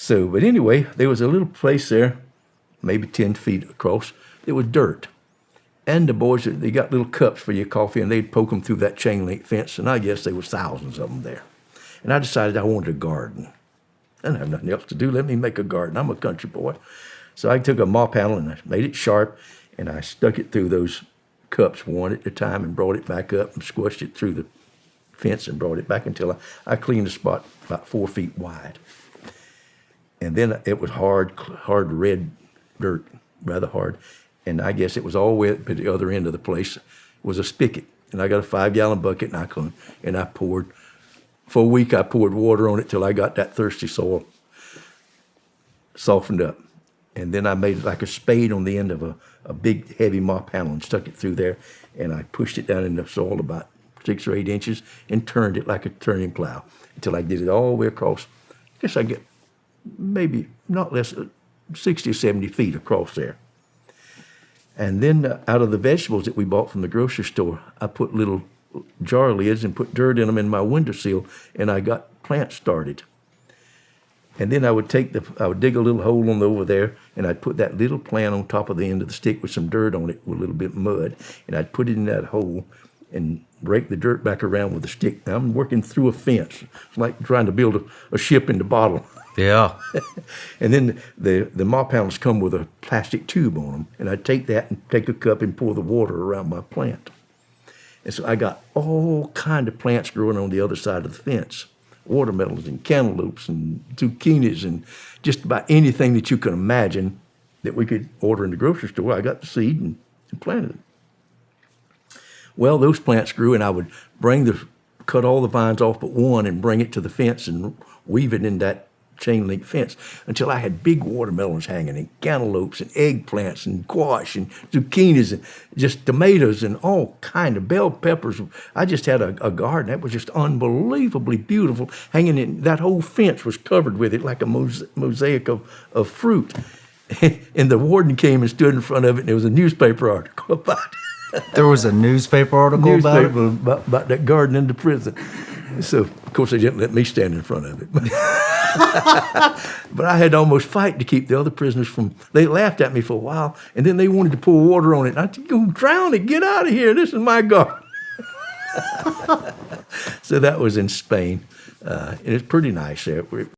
So, but anyway, there was a little place there, maybe 10 feet across. It was dirt. And the boys, they got little cups for your coffee, and they'd poke them through that chain link fence, and I guess there was thousands of them there. And I decided I wanted a garden. I didn't have nothing else to do. Let me make a garden. I'm a country boy. So I took a mop handle, and I made it sharp, and I stuck it through those cups one at a time and brought it back up and squished it through the fence and brought it back until I cleaned the spot about 4 feet wide. And then it was hard red dirt, rather hard. And I guess it was all wet, but the other end of the place was a spigot. And I got a 5-gallon bucket, and I poured. For a week, I poured water on it till I got that thirsty soil softened up. And then I made like a spade on the end of a big, heavy mop handle and stuck it through there. And I pushed it down in the soil about 6 or 8 inches and turned it like a turning plow until I did it all the way across. I guess I get maybe not less than 60 or 70 feet across there. And then out of the vegetables that we bought from the grocery store, I put little jar lids and put dirt in them in my windowsill, and I got plants started. And then I would dig a little hole on over there, and I'd put that little plant on top of the end of the stick with some dirt on it with a little bit of mud, and I'd put it in that hole and rake the dirt back around with a stick. Now I'm working through a fence. It's like trying to build a ship in the bottle. Yeah. And then the mop handles come with a plastic tube on them, and I'd take that and take a cup and pour the water around my plant. And so I got all kind of plants growing on the other side of the fence. Watermelons and cantaloupes and zucchinis and just about anything that you could imagine that we could order in the grocery store. I got the seed and planted it. Well, those plants grew, and I would cut all the vines off but one and bring it to the fence and weave it in that chain link fence until I had big watermelons hanging and cantaloupes and eggplants and squash and zucchinis and just tomatoes and all kind of bell peppers. I just had a garden that was just unbelievably beautiful. Hanging in that whole fence was covered with it like a mosaic of fruit. And the warden came and stood in front of it, and there was a newspaper article about it. There was a newspaper article about it? About that garden in the prison. So, of course, they didn't let me stand in front of it. But I had to almost fight to keep the other prisoners from. They laughed at me for a while, and then they wanted to pour water on it. I said, "Go drown it, get out of here. This is my garden." So that was in Spain. And it's pretty nice there.